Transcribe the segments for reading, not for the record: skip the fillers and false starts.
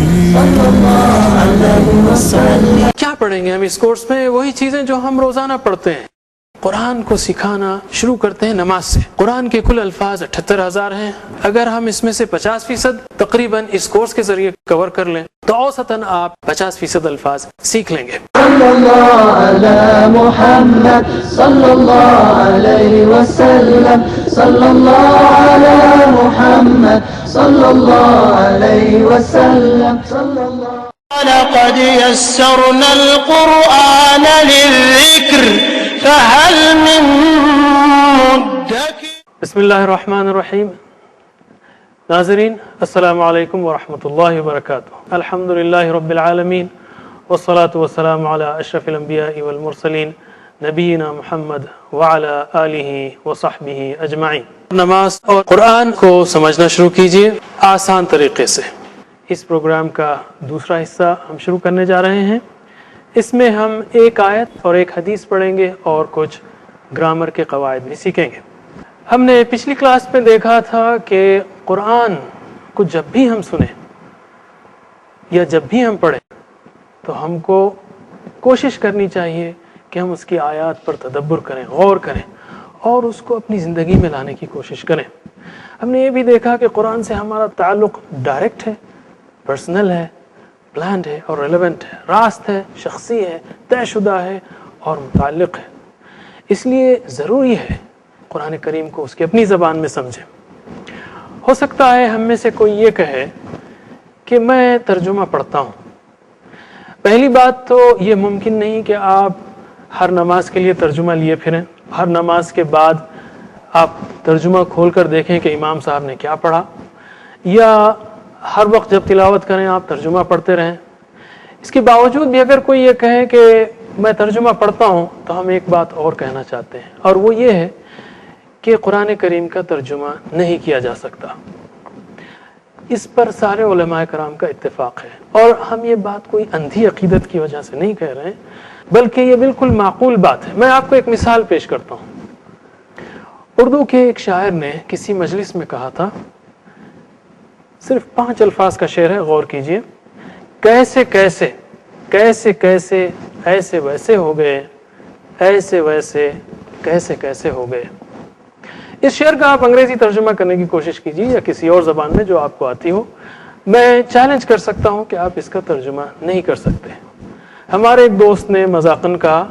صلی اللہ علیہ وسلم. کیا پڑھیں گے ہم اس کورس میں؟ وہی چیزیں جو ہم روزانہ پڑھتے ہیں. قرآن کو سکھانا شروع کرتے ہیں نماز سے. قرآن کے کل الفاظ 78,000 ہیں. اگر ہم اس میں سے 50% تقریباً اس کورس کے ذریعے کور کر لیں تو اوسطاً آپ 50% الفاظ سیکھ لیں گے. صلی اللہ علی محمد صلی اللہ علیہ وسلم. صلی اللہ علی محمد صلی اللہ علیہ وسلم. صلی اللہ. لقد يسرنا القرآن للذكر فهل من مدكر. بسم اللہ الرحمن الرحیم. ناظرین السلام علیکم ورحمۃ اللہ وبرکاتہ. الحمد للہ رب العالمین والصلاة والسلام علی اشرف الانبیاء والمرسلین نبینا محمد وعلی آلہ وصحبہ اجمعین. نماز اور قرآن کو سمجھنا شروع کیجیے آسان طریقے سے. اس پروگرام کا دوسرا حصہ ہم شروع کرنے جا رہے ہیں. اس میں ہم ایک آیت اور ایک حدیث پڑھیں گے اور کچھ گرامر کے قواعد بھی سیکھیں گے. ہم نے پچھلی کلاس میں دیکھا تھا کہ قرآن کو جب بھی ہم سنیں یا جب بھی ہم پڑھیں تو ہم کو کوشش کرنی چاہیے کہ ہم اس کی آیات پر تدبر کریں، غور کریں اور اس کو اپنی زندگی میں لانے کی کوشش کریں. ہم نے یہ بھی دیکھا کہ قرآن سے ہمارا تعلق ڈائریکٹ ہے، پرسنل ہے، پلانڈ ہے اور ریلیونٹ ہے، راست ہے، شخصی ہے، طے شدہ ہے اور متعلق ہے. اس لیے ضروری ہے قرآن کریم کو اس کی اپنی زبان میں سمجھیں. ہو سکتا ہے ہم میں سے کوئی یہ کہے کہ میں ترجمہ پڑھتا ہوں. پہلی بات تو یہ ممکن نہیں کہ آپ ہر نماز کے لیے ترجمہ لیے پھریں، ہر نماز کے بعد آپ ترجمہ کھول کر دیکھیں کہ امام صاحب نے کیا پڑھا، یا ہر وقت جب تلاوت کریں آپ ترجمہ پڑھتے رہیں. اس کے باوجود بھی اگر کوئی یہ کہے کہ میں ترجمہ پڑھتا ہوں تو ہم ایک بات اور کہنا چاہتے ہیں، اور وہ یہ ہے کہ قرآن کریم کا ترجمہ نہیں کیا جا سکتا. اس پر سارے علماء کرام کا اتفاق ہے، اور ہم یہ بات کوئی اندھی عقیدت کی وجہ سے نہیں کہہ رہے ہیں، بلکہ یہ بالکل معقول بات ہے. میں آپ کو ایک مثال پیش کرتا ہوں. اردو کے ایک شاعر نے کسی مجلس میں کہا تھا، صرف 5 الفاظ کا شعر ہے، غور کیجئے. کیسے کیسے کیسے کیسے ایسے ویسے ہو گئے، ایسے ویسے کیسے کیسے ہو گئے. اس شعر کا آپ انگریزی ترجمہ کرنے کی کوشش کیجیے یا کسی اور زبان میں جو آپ کو آتی ہو. میں چیلنج کر سکتا ہوں کہ آپ اس کا ترجمہ نہیں کر سکتے. ہمارے ایک دوست نے مذاقن کہا،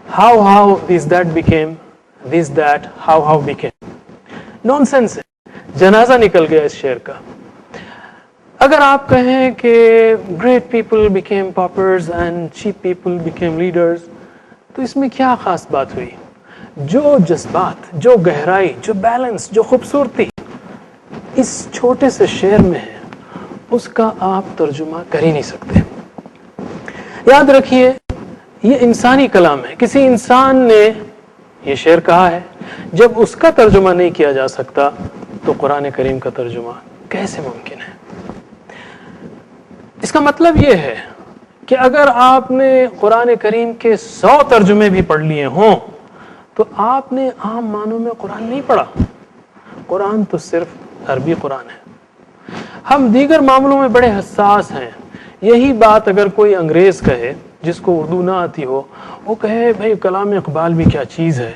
how this that became this that how became. Naan sense ہے، جنازہ نکل گیا اس شعر کا. اگر آپ کہیں کہ great people become paupers and cheap people become leaders, تو اس میں کیا خاص بات ہوئی؟ جو جذبات، جو گہرائی، جو بیلنس، جو خوبصورتی اس چھوٹے سے شعر میں ہے، اس کا آپ ترجمہ کر ہی نہیں سکتے. یاد رکھیے یہ انسانی کلام ہے، کسی انسان نے یہ شعر کہا ہے. جب اس کا ترجمہ نہیں کیا جا سکتا تو قرآن کریم کا ترجمہ کیسے ممکن ہے؟ اس کا مطلب یہ ہے کہ اگر آپ نے قرآن کریم کے 100 ترجمے بھی پڑھ لیے ہوں تو آپ نے عام معنوں میں قرآن نہیں پڑھا. قرآن تو صرف عربی قرآن ہے. ہم دیگر معاملوں میں بڑے حساس ہیں. یہی بات اگر کوئی انگریز کہے جس کو اردو نہ آتی ہو، وہ کہے بھائی کلام اقبال بھی کیا چیز ہے،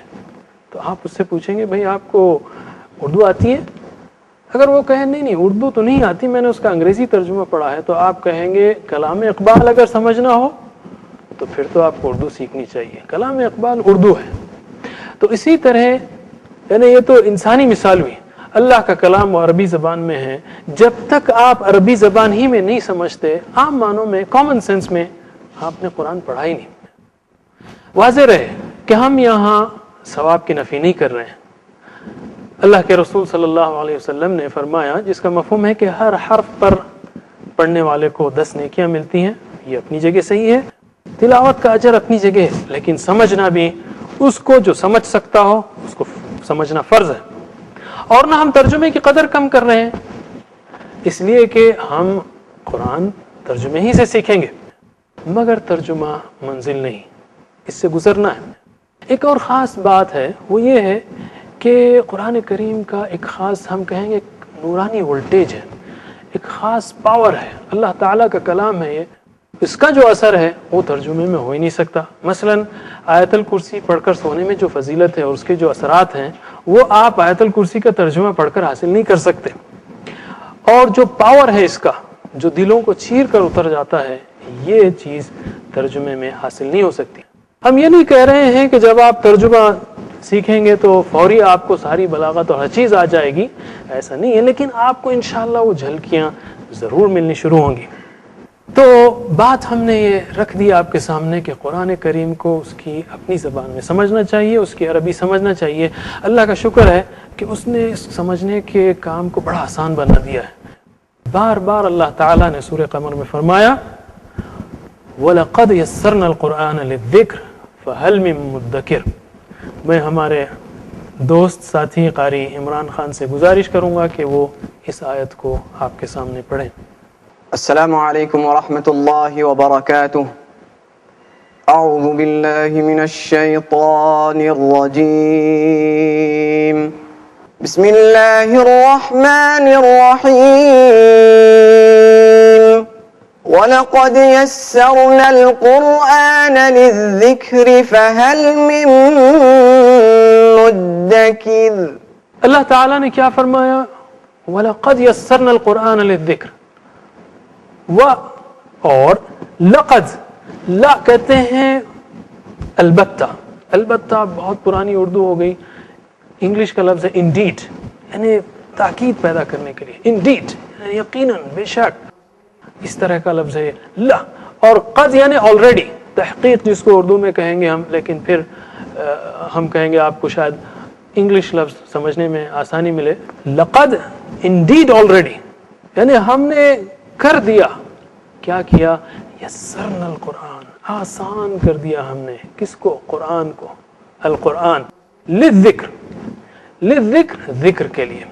تو آپ اس سے پوچھیں گے بھائی آپ کو اردو آتی ہے؟ اگر وہ کہے نہیں اردو تو نہیں آتی، میں نے اس کا انگریزی ترجمہ پڑھا ہے، تو آپ کہیں گے کلام اقبال اگر سمجھنا ہو تو پھر تو آپ کو اردو سیکھنی چاہیے. کلام اقبال اردو ہے. تو اسی طرح یعنی یہ تو انسانی مثال ہوئی. اللہ کا کلام عربی زبان میں ہے. جب تک آپ عربی زبان ہی میں نہیں سمجھتے، عام معنوں میں، کامن سینس میں، آپ نے قرآن پڑھا ہی نہیں. واضح رہے کہ ہم یہاں ثواب کی نفی نہیں کر رہے ہیں. اللہ کے رسول صلی اللہ علیہ وسلم نے فرمایا، جس کا مفہوم ہے کہ ہر حرف پر پڑھنے والے کو 10 نیکیاں ملتی ہیں. یہ اپنی جگہ صحیح ہے، تلاوت کا اجر اپنی جگہ ہے، لیکن سمجھنا بھی، اس کو جو سمجھ سکتا ہو اس کو سمجھنا فرض ہے. اور نہ ہم ترجمے کی قدر کم کر رہے ہیں، اس لیے کہ ہم قرآن ترجمے ہی سے سیکھیں گے، مگر ترجمہ منزل نہیں، اس سے گزرنا ہے. ایک اور خاص بات ہے، وہ یہ ہے کہ قرآن کریم کا ایک خاص، ہم کہیں گے نورانی وولٹیج ہے، ایک خاص پاور ہے، اللہ تعالیٰ کا کلام ہے یہ، اس کا جو اثر ہے وہ ترجمے میں ہو ہی نہیں سکتا۔ مثلا آیت الکرسی پڑھ کر سونے میں جو فضیلت ہے اور اس کے جو اثرات ہیں وہ آپ آیت الکرسی کا ترجمہ پڑھ کر حاصل نہیں کر سکتے، اور جو پاور ہے اس کا جو دلوں کو چیر کر اتر جاتا ہے یہ چیز ترجمے میں حاصل نہیں ہو سکتی۔ ہم یہ نہیں کہہ رہے ہیں کہ جب آپ ترجمہ سیکھیں گے تو فوری آپ کو ساری بلاغت اور ہر چیز آ جائے گی، ایسا نہیں ہے، لیکن آپ کو انشاءاللہ وہ جھلکیاں ضرور ملنی شروع ہوں گی۔ تو بات ہم نے یہ رکھ دی آپ کے سامنے کہ قرآن کریم کو اس کی اپنی زبان میں سمجھنا چاہیے، اس کی عربی سمجھنا چاہیے۔ اللہ کا شکر ہے کہ اس نے اس سمجھنے کے کام کو بڑا آسان بنا دیا ہے۔ بار بار اللہ تعالیٰ نے سورہ قمر میں فرمایا وَلَقَدْ يَسَّرْنَا الْقُرْآنَ لِلذِّكْرِ فَهَلْ مِن مُدَّكِرٍ۔ میں ہمارے دوست ساتھی قاری عمران خان سے گزارش کروں گا کہ وہ اس آیت کو آپ کے سامنے پڑھیں۔ السلام علیکم ورحمۃ اللہ وبرکاتہ۔ اعوذ باللہ من الشیطان الرجیم، بسم اللہ الرحمن الرحیم، وَلَقَدْ يَسَّرْنَا الْقُرْآنَ لِلذِّكْرِ فَهَلْ مِن مُدَّكِرٍ۔ اللہ تعالیٰ نے کیا فرمایا؟ وَلَقَدْ يَسَّرْنَا الْقُرْآنَ لِلذِّكْرِ، اور لقد، لا کہتے ہیں البتہ، البتہ بہت پرانی اردو ہو گئی، انگلش کا لفظ ہے انڈیڈ، یعنی تاکید پیدا کرنے کے لیے، انڈیڈ یقیناً، بے شک، اس طرح کا لفظ ہے لا، اور قد یعنی آلریڈی، تحقیق جس کو اردو میں کہیں گے ہم، لیکن پھر ہم کہیں گے آپ کو شاید انگلش لفظ سمجھنے میں آسانی ملے، لقد انڈیڈ آلریڈی، یعنی ہم نے کر دیا، کیا کیا؟ یسرنا القرآن، آسان کر دیا ہم نے، کس کو؟ قرآن کو، القرآن، للذکر، للذکر، ذکر کے لیے۔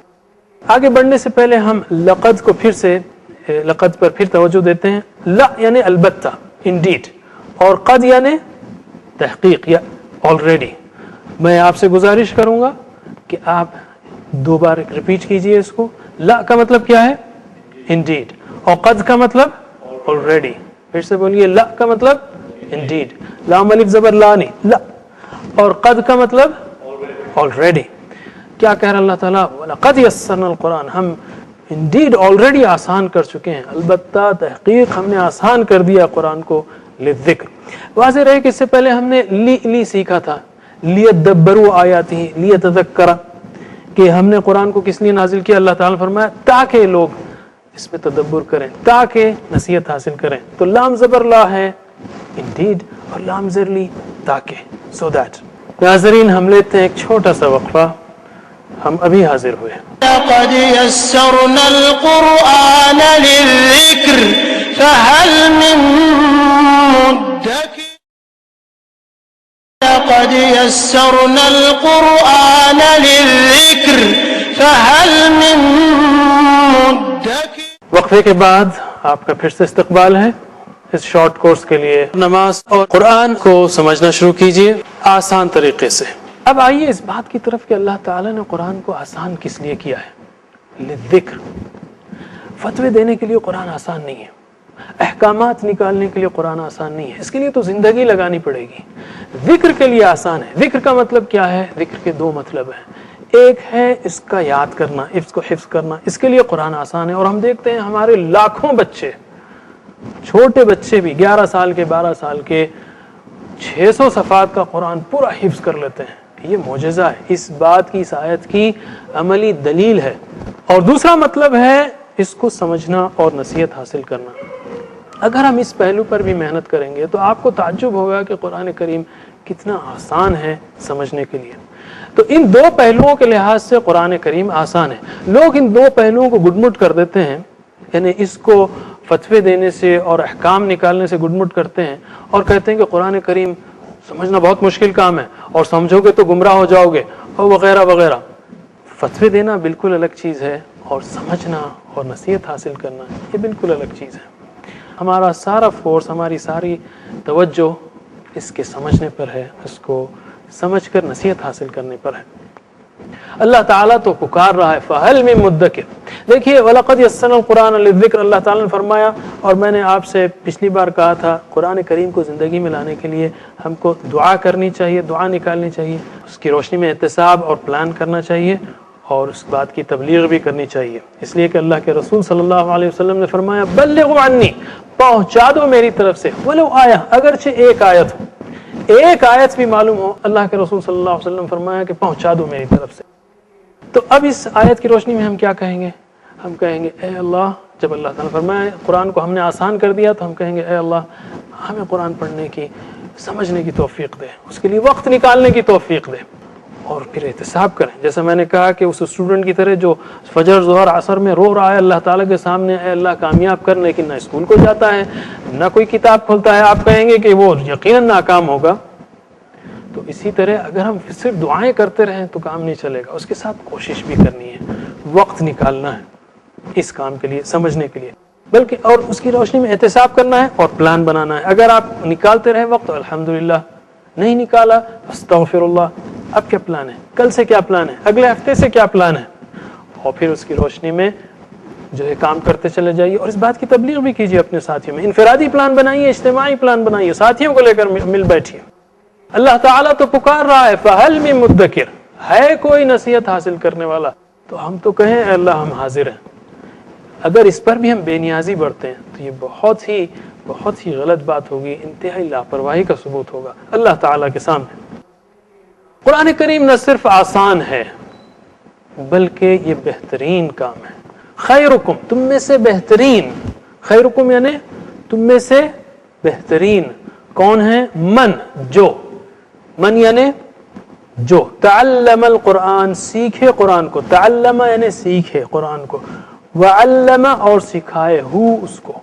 آگے بڑھنے سے پہلے ہم لقد کو پھر سے، لقد پر پھر توجہ دیتے ہیں۔ لا یعنی البتہ، انڈیڈ، اور قد یعنی تحقیق یا آلریڈی۔ میں آپ سے گزارش کروں گا کہ آپ دو بار ریپیٹ کیجئے اس کو۔ لا کا مطلب کیا ہے؟ انڈیڈ، اور قد کا مطلب آلریڈی۔ پھر سے بولیے، لا کا مطلب انڈیڈ، لام الف زبر لانی، لا، اور قد کا مطلب آلریڈی۔ کیا کہہ رہا اللہ تعالیٰ؟ وَلَقَدْ يَسَّرْنَا الْقُرْآنَ، ہم انڈیڈ آلریڈی آسان کر چکے ہیں، البتہ تحقیق ہم نے آسان کر دیا قرآن کو، للذکر۔ واضح رہے کہ اس سے پہلے ہم نے لی سیکھا تھا، لیدبروا آیاتہ، لیتذکر، کہ ہم نے قرآن کو کس لیے نازل کیا؟ اللہ تعالیٰ نے فرمایا تاکہ لوگ اس میں تدبر کریں، تاکہ نصیحت حاصل کریں۔ تو لام زبر لا ہے انڈیڈ، اور لام زر لی تاکہ، سو دیٹ۔ ناظرین ہم لیتے ہیں ایک چھوٹا سا وقفہ، ہم ابھی حاضر ہوئے۔ لقد يسرنا القرآن للذكر فهل من مدكر۔ لقد يسرنا القرآن للذكر فهل من مدكر۔ وقفے کے بعد آپ کا پھر سے استقبال ہے اس شارٹ کورس کے لیے۔ نماز اور قرآن کو سمجھنا شروع کیجئے آسان طریقے سے۔ اب آئیے اس بات کی طرف کہ اللہ تعالیٰ نے قرآن کو آسان کس لیے کیا ہے؟ للذکر، فتوے دینے کے لیے قرآن آسان نہیں ہے، احکامات نکالنے کے لیے قرآن آسان نہیں ہے، اس کے لیے تو زندگی لگانی پڑے گی۔ ذکر کے لیے آسان ہے۔ ذکر کا مطلب کیا ہے؟ ذکر کے دو مطلب ہیں، ایک ہے اس کا یاد کرنا، اس کو حفظ کرنا، اس کے لیے قرآن آسان ہے۔ اور ہم دیکھتے ہیں ہمارے لاکھوں بچے، چھوٹے بچے بھی 11 سال کے، 12 سال کے، 600 صفحات کا قرآن پورا حفظ کر لیتے ہیں۔ یہ معجزہ ہے، اس بات کی، اس آیت کی عملی دلیل ہے۔ اور دوسرا مطلب ہے اس کو سمجھنا اور نصیحت حاصل کرنا۔ اگر ہم اس پہلو پر بھی محنت کریں گے تو آپ کو تعجب ہوگا کہ قرآن کریم کتنا آسان ہے سمجھنے کے لیے۔ تو ان دو پہلوؤں کے لحاظ سے قرآن کریم آسان ہے۔ لوگ ان دو پہلوؤں کو گڈمٹ کر دیتے ہیں، یعنی اس کو فتوے دینے سے اور احکام نکالنے سے گڈمٹ کرتے ہیں اور کہتے ہیں کہ قرآن کریم سمجھنا بہت مشکل کام ہے، اور سمجھو گے تو گمراہ ہو جاؤ گے، اور وغیرہ وغیرہ۔ فتوے دینا بالکل الگ چیز ہے، اور سمجھنا اور نصیحت حاصل کرنا یہ بالکل الگ چیز ہے۔ ہمارا سارا فورس، ہماری ساری توجہ اس کے سمجھنے پر ہے، اس کو سمجھ کر نصیحت حاصل کرنے پر ہے۔ اللہ تعالیٰ تو پکار رہا ہے فَهَلْ مِن مُدَّكِرٍ. دیکھیے وَلَقَدْ يَسَّرْنَا الْقُرْآنَ لِلذِّكْرِ، اللہ تعالیٰ نے فرمایا، اور میں نے آپ سے پچھلی بار کہا تھا قرآن کریم کو زندگی میں لانے کے لیے ہم کو دعا کرنی چاہیے، دعا نکالنی چاہیے، اس کی روشنی میں احتساب اور پلان کرنا چاہیے، اور اس بات کی تبلیغ بھی کرنی چاہیے، اس لیے کہ اللہ کے رسول صلی اللہ علیہ وسلم نے فرمایا بلغوا عنی، پہنچا دو میری طرف سے، ولو آیہ، اگرچہ ایک آیت ہو، ایک آیت بھی معلوم ہو، اللہ کے رسول صلی اللہ علیہ وسلم فرمایا کہ پہنچا دو میری طرف سے. تو اب اس آیت کی روشنی میں ہم کیا کہیں گے؟ ہم کہیں گے اے اللہ، جب اللہ تعالیٰ نے فرمایا قرآن کو ہم نے آسان کر دیا تو ہم کہیں گے اے اللہ ہمیں قرآن پڑھنے کی، سمجھنے کی توفیق دے، اس کے لیے وقت نکالنے کی توفیق دے، اور پھر احتساب کریں. جیسا میں نے کہا کہ اس اسٹوڈنٹ کی طرح جو فجر ظہر عصر میں رو رہا ہے اللہ تعالیٰ کے سامنے، اے اللہ کامیاب کر، لیکن نہ اسکول کو جاتا ہے نہ کوئی کتاب کھولتا ہے، آپ کہیں گے کہ وہ یقیناً ناکام ہوگا. تو اسی طرح اگر ہم صرف دعائیں کرتے رہیں تو کام نہیں چلے گا، اس کے ساتھ کوشش بھی کرنی ہے، وقت نکالنا ہے اس کام کے لیے، سمجھنے کے لیے، بلکہ اور اس کی روشنی میں احتساب کرنا ہے اور پلان بنانا ہے. اگر آپ نکالتے رہے وقت تو الحمدللہ، نہیں نکالا استغفر اللہ، اب کیا پلان ہے، کل سے کیا پلان ہے، اگلے ہفتے سے کیا پلان ہے، اور پھر اس کی روشنی میں جو ہے کام کرتے چلے جائیے، اور اس بات کی تبلیغ بھی کیجیے اپنے ساتھیوں میں. انفرادی پلان بنائیے، اجتماعی پلان بنائیے، ساتھیوں کو لے کر مل بیٹھیے. اللہ تعالیٰ تو پکار رہا ہے فَهَلْ مِن مُدَّكِرٍ، ہے کوئی نصیحت حاصل کرنے والا، تو ہم تو کہیں اے اللہ ہم حاضر ہیں. اگر اس پر بھی ہم بے نیازی برتے ہیں تو یہ بہت ہی غلط بات ہوگی، انتہائی لاپرواہی کا ثبوت ہوگا اللہ تعالیٰ کے سامنے. قرآن کریم نہ صرف آسان ہے بلکہ یہ بہترین کام ہے. خیرکم، تم میں سے بہترین، خیرکم یعنی تم میں سے بہترین کون ہے؟ من، جو، من یعنی جو، تعلم القرآن، سیکھے قرآن کو، تعلم یعنی سیکھے قرآن کو، وعلم اور سکھائے، ہو اس کو،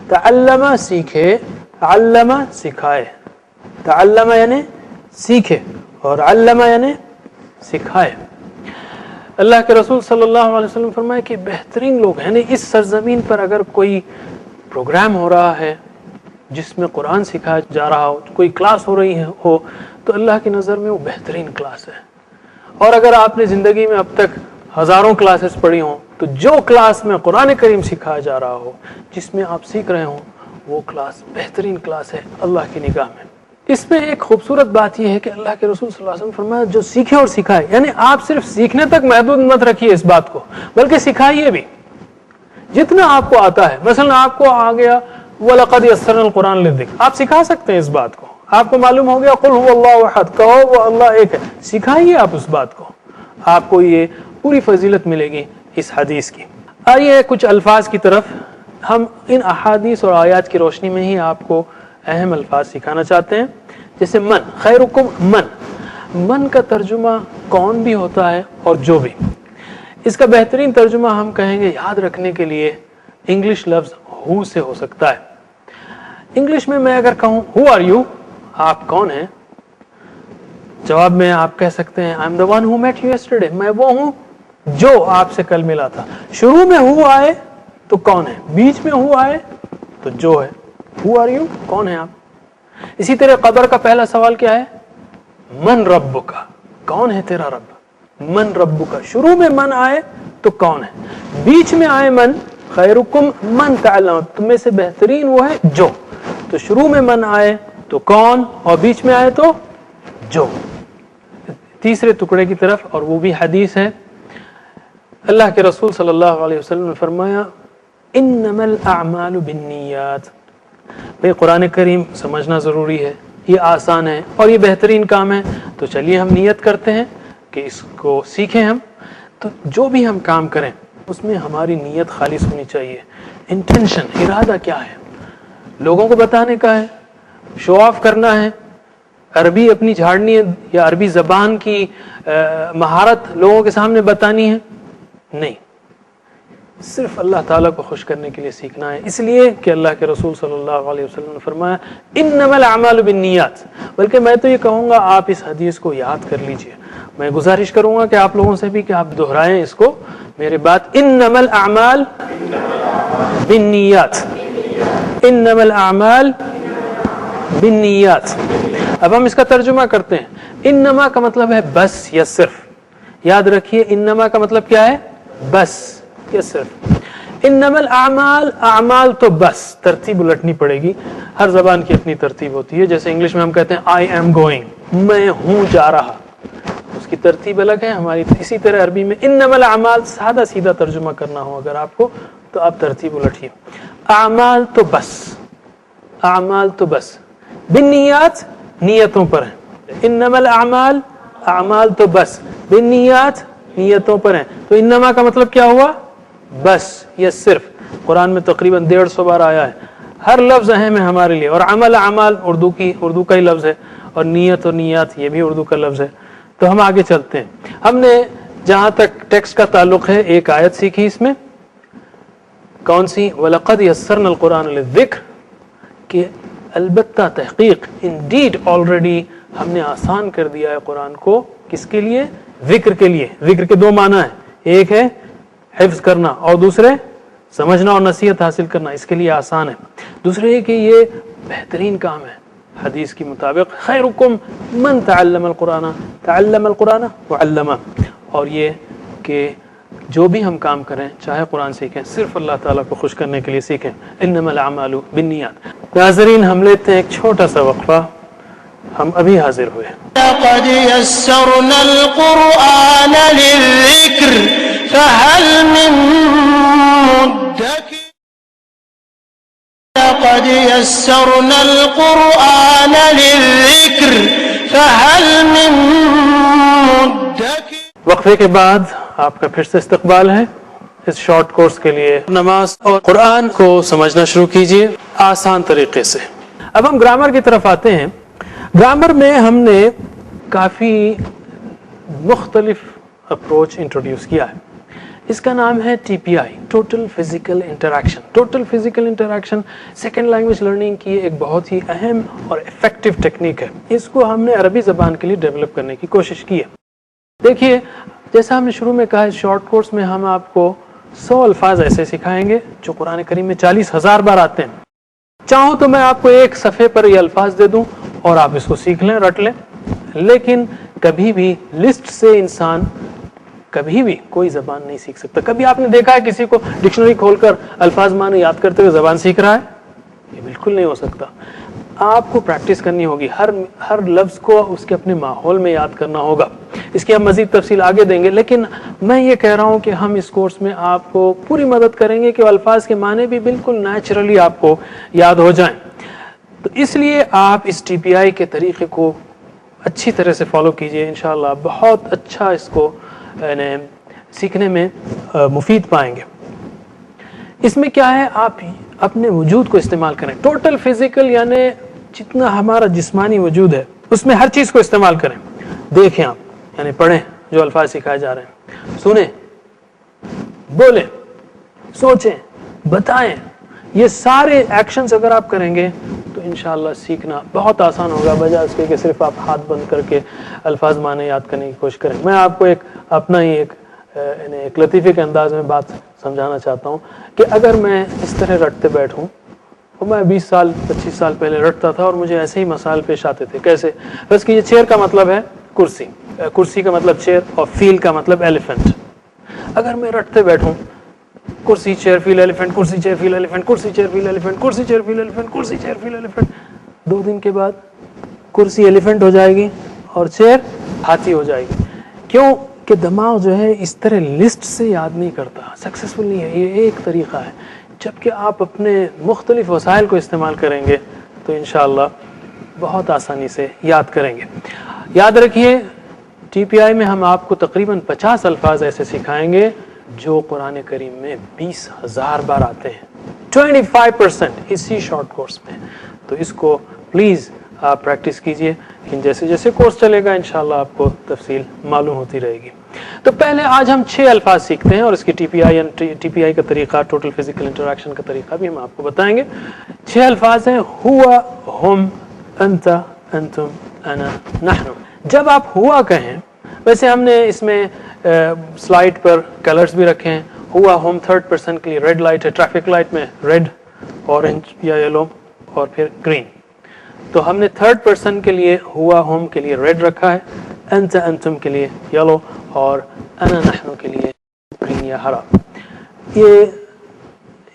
تعلم سیکھے، علم سکھائے، تعلم یعنی سیکھے اور علم یعنی سکھائے. اللہ کے رسول صلی اللہ علیہ وسلم فرمائے کہ بہترین لوگ، یعنی اس سرزمین پر اگر کوئی پروگرام ہو رہا ہے جس میں قرآن سکھایا جا رہا ہو، کوئی کلاس ہو رہی ہو، تو اللہ کی نظر میں وہ بہترین کلاس ہے. اور اگر آپ نے زندگی میں اب تک ہزاروں کلاسز پڑھی ہوں تو جو کلاس میں قرآن کریم سکھایا جا رہا ہو، جس میں آپ سیکھ رہے ہوں، وہ کلاس بہترین کلاس ہے اللہ کی نگاہ میں. اس میں ایک خوبصورت بات یہ ہے کہ اللہ کے رسول صلی اللہ علیہ وسلم فرمایا جو سیکھے اور سکھائے، یعنی آپ صرف سیکھنے تک محدود مت رکھیے اس بات کو، بلکہ سکھائیے بھی جتنا آپ کو آتا ہے. مثلا آپ کو آ گیا وَلَقَدْ يَسَّرْنَا الْقُرْآنَ لِلذِّكْرِ، آپ سکھا سکتے ہیں اس بات کو. آپ کو معلوم ہو گیا قُلْ هُوَ اللَّهُ أَحَدٌ، کہو وہ اللہ ایک ہے، سکھائیے آپ اس بات کو، آپ کو یہ پوری فضیلت ملے گی اس حدیث کی. آئیے کچھ الفاظ کی طرف، ہم ان احادیث اور آیات کی روشنی میں ہی آپ کو اہم الفاظ سکھانا چاہتے ہیں. جیسے من، خیرکم من، من کا ترجمہ کون بھی ہوتا ہے اور جو بھی. اس کا بہترین ترجمہ ہم کہیں گے یاد رکھنے کے لیے انگلش لفظ ہو سے ہو سکتا ہے. انگلش میں میں اگر کہوں ہو آر یو، آپ کون ہیں، جواب میں آپ کہہ سکتے ہیں I am the one who met you yesterday, میں وہ ہوں جو آپ سے کل ملا تھا. شروع میں ہو آئے تو کون ہے، بیچ میں ہو آئے تو جو ہے. ہو آر یو، کون ہے آپ. اسی طرح قبر کا پہلا سوال کیا ہے، من ربک، کون ہے تیرا رب. من ربک، شروع میں من آئے تو کون ہے، بیچ میں آئے من. خیرکم من تعلم، تم میں سے بہترین وہ ہے جو. تو شروع میں من آئے تو کون، اور بیچ میں آئے تو جو. تیسرے ٹکڑے کی طرف، اور وہ بھی حدیث ہے. اللہ کے رسول صلی اللہ علیہ وسلم نے فرمایا انما الاعمال بالنیات. بھئی قرآن کریم سمجھنا ضروری ہے، یہ آسان ہے اور یہ بہترین کام ہے، تو چلیے ہم نیت کرتے ہیں کہ اس کو سیکھیں ہم. تو جو بھی ہم کام کریں اس میں ہماری نیت خالص ہونی چاہیے. انٹینشن، ارادہ کیا ہے، لوگوں کو بتانے کا ہے، شو آف کرنا ہے، عربی اپنی جھاڑنی ہے یا عربی زبان کی مہارت لوگوں کے سامنے بتانی ہے، نہیں. صرف اللہ تعالیٰ کو خوش کرنے کے لیے سیکھنا ہے. اس لیے کہ اللہ کے رسول صلی اللہ علیہ وسلم نے فرمایا انما الاعمال بالنیات. بلکہ میں تو یہ کہوں گا آپ اس حدیث کو یاد کر لیجئے. میں گزارش کروں گا کہ آپ لوگوں سے بھی کہ آپ دہرائیں اس کو، میرے بات، انما الاعمال بالنیات، انما الاعمال بالنیات. اب ہم اس کا ترجمہ کرتے ہیں. انما کا مطلب ہے بس یا صرف، یاد رکھیے انما کا مطلب کیا ہے؟ بس، یہ صرف. انما الاعمال، اعمال تو بس ترتیب الٹنی پڑے گی. ہر زبان کی اپنی ترتیب ہوتی ہے. جیسے انگلش میں ہم کہتے ہیں آئی ایم گوئنگ، میں ہوں جا رہا، اس کی ترتیب الگ ہے ہماری. اسی طرح عربی میں انما الاعمال سادہ سیدھا ترجمہ کرنا ہو اگر آپ کو تو آپ ترتیب الٹیے. اعمال تو بس، اعمال تو بس، بالنیات نیتوں پر ہیں. انما الاعمال، اعمال تو بس، بالنیات نیتوں پر ہیں. تو انما کا مطلب کیا ہوا؟ بس، یہ صرف. قرآن میں تقریباً 150 بار آیا ہے. ہر لفظ اہم ہے ہمارے لیے. اور عمل، اعمال اردو کا ہی لفظ ہے، اور نیت اور نیات یہ بھی اردو کا لفظ ہے. تو ہم آگے چلتے ہیں. ہم نے جہاں تک ٹیکسٹ کا تعلق ہے ایک آیت سیکھی اس میں. کون سی؟ وَلَقَدْ يَسَّرْنَا الْقُرْآنَ لِلذِّكْرِ، کہ البتہ تحقیق، انڈیڈ آلریڈی ہم نے آسان کر دیا ہے قرآن کو. کس کے لیے؟ ذکر کے لیے. ذکر کے دو معنی ہیں، ایک ہے حفظ کرنا اور دوسرے سمجھنا اور نصیحت حاصل کرنا. اس کے لیے آسان ہے. دوسرے یہ کہ یہ بہترین کام ہے. حدیث کے مطابق خیرکم من تعلم القرآن، تعلم القرآن وعلمہ. اور یہ کہ جو بھی ہم کام کریں چاہے قرآن سیکھیں صرف اللہ تعالیٰ کو خوش کرنے کے لیے سیکھیں. انما الاعمال بالنیات. ناظرین ہم لیتے ہیں ایک چھوٹا سا وقفہ. ہم ابھی حاضر ہوئے. لقد يسرنا القرآن للذكر فهل من مدكر لقد يسرنا القرآن للذكر فهل من مدكر. وقفے کے بعد آپ کا پھر سے استقبال ہے اس شارٹ کورس کے لیے. نماز اور قرآن کو سمجھنا شروع کیجئے آسان طریقے سے. اب ہم گرامر کی طرف آتے ہیں. گرامر میں ہم نے کافی مختلف اپروچ انٹروڈیوس کیا ہے. اس کا نام ہے TPI، total physical interaction. Total physical interaction second language learning کی ایک بہت ہی اہم اور افیکٹو ٹیکنیک ہے. اس کو ہم نے عربی زبان کے لیے ڈیولپ کرنے کی کوشش کی ہے. دیکھیے جیسا ہم نے شروع میں کہا اس شارٹ کورس میں ہم آپ کو 100 الفاظ ایسے سکھائیں گے جو قرآن کریم میں 40,000 بار آتے ہیں. چاہوں تو میں آپ کو ایک صفحے پر یہ الفاظ دے دوں اور آپ اس کو سیکھ لیں، رٹ لیں. لیکن کبھی بھی لسٹ سے انسان کبھی بھی کوئی زبان نہیں سیکھ سکتا. کبھی آپ نے دیکھا ہے کسی کو ڈکشنری کھول کر الفاظ معنی یاد کرتے ہوئے زبان سیکھ رہا ہے؟ یہ بالکل نہیں ہو سکتا. آپ کو پریکٹس کرنی ہوگی. ہر لفظ کو اس کے اپنے ماحول میں یاد کرنا ہوگا. اس کی ہم مزید تفصیل آگے دیں گے. لیکن میں یہ کہہ رہا ہوں کہ ہم اس کورس میں آپ کو پوری مدد کریں گے کہ الفاظ کے معنی بھی بالکل نیچرلی آپ کو یاد ہو جائیں. تو اس لیے آپ اس TPI کے طریقے کو اچھی طرح سے فالو کیجئے. انشاءاللہ بہت اچھا اس کو سیکھنے میں مفید پائیں گے. اس میں کیا ہے، آپ اپنے وجود کو استعمال کریں. ٹوٹل فزیکل یعنی جتنا ہمارا جسمانی وجود ہے اس میں ہر چیز کو استعمال کریں. دیکھیں آپ یعنی پڑھیں جو الفاظ سکھائے جا رہے ہیں، سنیں، بولیں، سوچیں، بتائیں. یہ سارے ایکشنز اگر آپ کریں گے تو انشاءاللہ سیکھنا بہت آسان ہوگا، بجائے اس کے کہ صرف آپ ہاتھ بند کر کے الفاظ معنی یاد کرنے کی کوشش کریں. میں آپ کو ایک اپنا ہی ایک لطیفے کے انداز میں بات سمجھانا چاہتا ہوں کہ اگر میں اس طرح رٹتے بیٹھوں، اور میں 20 سال 25 سال پہلے رٹتا تھا اور مجھے ایسے ہی مسائل پیش آتے تھے. کیسے؟ بس کہ یہ چیئر کا مطلب ہے کرسی، کرسی کا مطلب چیئر، اور فیل کا مطلب ایلیفنٹ. اگر میں رٹتے بیٹھوں کرسی چیئر فیل ایلیفنٹ، کرسی چیئر فیل ایلیفنٹ، کرسی چیئر فیل ایلیفنٹ، کرسی چیئر فیل ایلیفنٹ، کرسی چیئر فیل ایلیفنٹ، 2 دن کے بعد کرسی ایلیفنٹ ہو جائے گی اور چیئر ہاتھی ہو جائے گی. کیوں کہ دماغ جو ہے اس طرح لسٹ سے یاد نہیں کرتا، سکسیسفل نہیں ہے. یہ ایک طریقہ ہے. جبکہ آپ اپنے مختلف وسائل کو استعمال کریں گے تو انشاءاللہ بہت آسانی سے یاد کریں گے. یاد رکھیے TPI میں ہم آپ کو تقریباً 50 الفاظ ایسے سکھائیں گے جو قرآن کریم میں 20,000 بار آتے ہیں. 25% اسی شارٹ کورس میں. تو اس کو پلیز آپ پریکٹس کیجئے. لیکن جیسے جیسے کورس چلے گا انشاءاللہ آپ کو تفصیل معلوم ہوتی رہے گی. تو پہلے آج ہم 6 الفاظ سیکھتے ہیں اور اس کی TPI کا طریقہ، ٹوٹل فزیکل انٹریکشن کا طریقہ بھی ہم آپ کو بتائیں گے. 6 الفاظ ہیں ہوا، ہم، انت، انتم، انا، نحن. جب آپ ہوا کہیں، ویسے ہم نے اس میں سلائڈ پر کلرز بھی رکھے ہیں. ہوا ہوم 3rd پرسن کے لیے ریڈ لائٹ ہے. ٹریفک لائٹ میں ریڈ، اورنج یا یلو اور پھر گرین. تو ہم نے 3rd پرسن کے لیے ہوا ہوم کے لیے ریڈ رکھا ہے، انت انتم کے لیے یلو اور انا نحن کے لیے گرین یا ہرا. یہ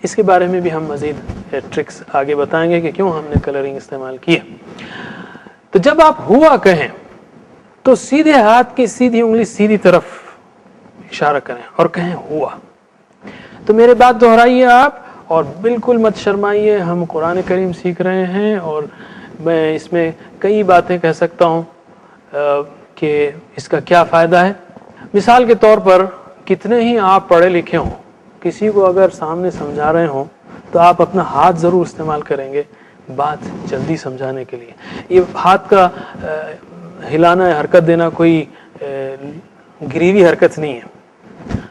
اس کے بارے میں بھی ہم مزید ٹرکس آگے بتائیں گے کہ کیوں ہم نے کلرنگ استعمال کی ہے. تو جب آپ ہوا کہیں تو سیدھے ہاتھ کی سیدھی انگلی سیدھی طرف اشارہ کریں اور کہیں ہوا. تو میرے بات دہرائیے آپ اور بالکل مت شرمائیے. ہم قرآن کریم سیکھ رہے ہیں اور میں اس میں کئی باتیں کہہ سکتا ہوں کہ اس کا کیا فائدہ ہے. مثال کے طور پر کتنے ہی آپ پڑھے لکھے ہوں, کسی کو اگر سامنے سمجھا رہے ہوں تو آپ اپنا ہاتھ ضرور استعمال کریں گے بات جلدی سمجھانے کے لیے. یہ ہاتھ کا ہلانا حرکت دینا کوئی گریوی حرکت نہیں ہے.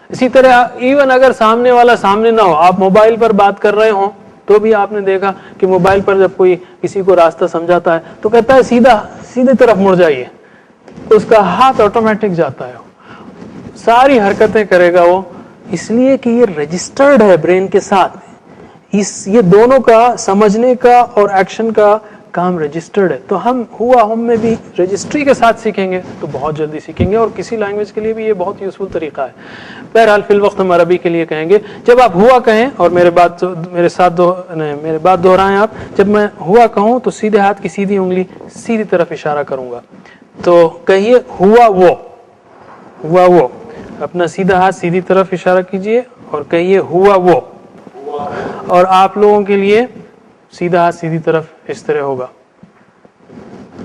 اسی طرح ایون اگر سامنے والا سامنے نہ ہو, آپ موبائل پر بات کر رہے ہوں تو بھی آپ نے دیکھا کہ موبائل پر جب کوئی کسی کو راستہ سمجھاتا ہے تو کہتا ہے سیدھے طرف مڑ جائیے. اس کا ہاتھ آٹومیٹک جاتا ہے, ساری حرکتیں کرے گا وہ, اس لیے کہ یہ رجسٹرڈ ہے برین کے ساتھ. یہ دونوں کا سمجھنے کا اور ایکشن کا کام رجسٹرڈ ہے. تو ہم میں بھی رجسٹری کے ساتھ سیکھیں گے تو بہت جلدی سیکھیں گے, اور کسی لینگویج کے لیے بھی یہ بہت یوزفل طریقہ ہے. بہرحال فی الوقت ہم عربی کے لیے کہیں گے. جب آپ ہوا کہیں اور میرے بات دہرائیں آپ, جب میں ہوا کہوں تو سیدھے ہاتھ کی سیدھی انگلی سیدھی طرف اشارہ کروں گا. تو کہیے ہوا وہ, اپنا سیدھا ہاتھ سیدھی طرف اشارہ کیجئے اور کہیے ہوا وہ. اور آپ لوگوں کے لیے سیدھا ہاتھ سیدھی طرف اس طرح ہوگا.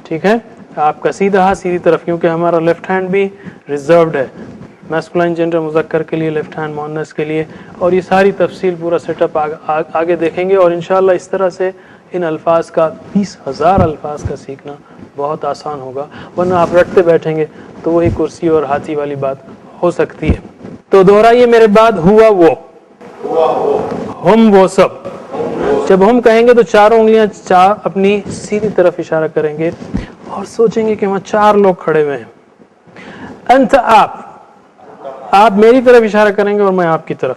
ٹھیک ہے, آپ کا سیدھا ہاتھ سیدھی طرف, کیونکہ ہمارا لیفٹ ہینڈ بھی ریزروڈ ہے میسکولائن جینڈر مذکر کے لیے, لیفٹ ہینڈ مؤنث کے لیے. اور یہ ساری تفصیل پورا سیٹ اپ آگے دیکھیں گے. اور انشاءاللہ اس طرح سے ان الفاظ کا 20,000 الفاظ کا سیکھنا بہت آسان ہوگا, ورنہ آپ رٹتے بیٹھیں گے تو وہی کرسی اور ہاتھی والی بات ہو سکتی ہے. تو دہرائیے میرے بعد ہوا وہ, ہم وہ سب. جب ہم کہیں گے تو چاروں انگلیاں اپنی سیدھی طرف اشارہ کریں گے اور سوچیں گے کہ وہاں 4 لوگ کھڑے ہوئے ہیں. انت آپ میری طرف اشارہ کریں گے اور میں آپ کی طرف.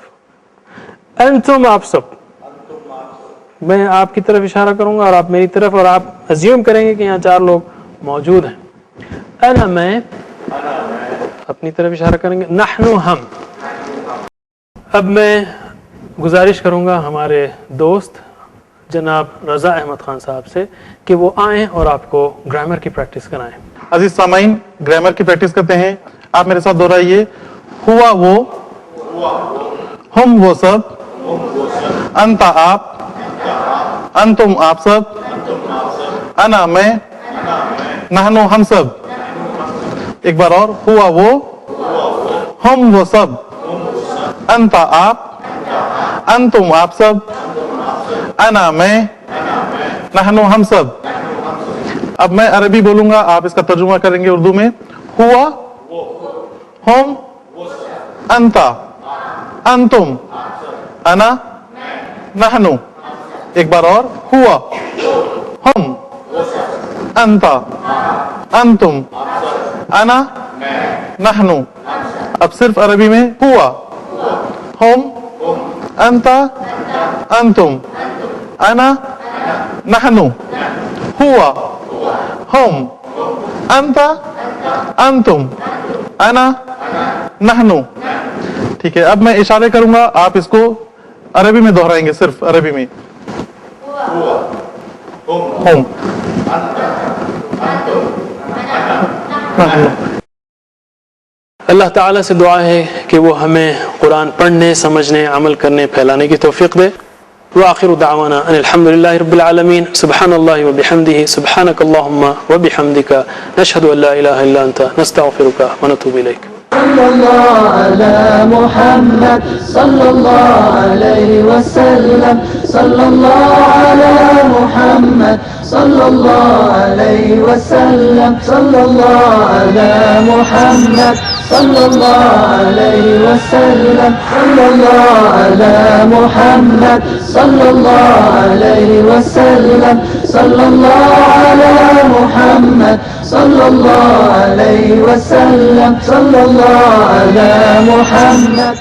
انتم آپ سب, میں آپ کی طرف اشارہ کروں گا اور آپ میری طرف, اور آپ ازیوم کریں گے کہ یہاں 4 لوگ موجود ہیں. انا میں اپنی طرف اشارہ کریں گے. نحن ہم. اب میں گزارش کروں گا ہمارے دوست جناب رضا احمد خان صاحب سے کہ وہ آئیں اور آپ کو گرامر کی پریکٹس کرائیں. عزیز سامعین, گرامر کی پریکٹس کرتے ہیں. آپ میرے ساتھ دہرائیے. ہوا وہ, ہم وہ سب, انت آپ, انتم آپ سب, انا میں, نحن ہم سب. ایک بار اور. ہوا وہ, ہم وہ سب, انت آپ, انتم آپ سب, انا میں, نحن ہم سب. اب میں عربی بولوں گا, آپ اس کا ترجمہ کریں گے اردو میں. ہوا, ہم, انتا, انتم, انا, نحن. ایک بار اور. ہوا, ہم, انتا, انتم, انا, نحن. اب صرف عربی میں. ہوا, ہم, انتا, انتم, انا, نحن. ہوا, ہم, انتا, انتم, انا, نحن. ٹھیک ہے, اب میں اشارے کروں گا, آپ اس کو عربی میں دہرائیں گے, صرف عربی میں. ہم, اللہ تعالیٰ سے دعا ہے کہ وہ ہمیں قرآن پڑھنے, سمجھنے, عمل کرنے, پھیلانے کی توفیق دے. وآخر دعوانا ان الحمد للہ رب العالمین. سبحان اللہ وبحمدہ, سبحانک اللہم وبحمدک, نشہد ان لا الہ الا انت, نستغفرک ونتوب الیک. صلى الله على محمد صلى الله عليه وسلم صلى الله على محمد صلى الله عليه وسلم صلى الله على محمد صلى الله عليه وسلم صلى الله على محمد صلى الله عليه وسلم صلى الله على محمد صلى الله عليه وسلم صلى الله على محمد.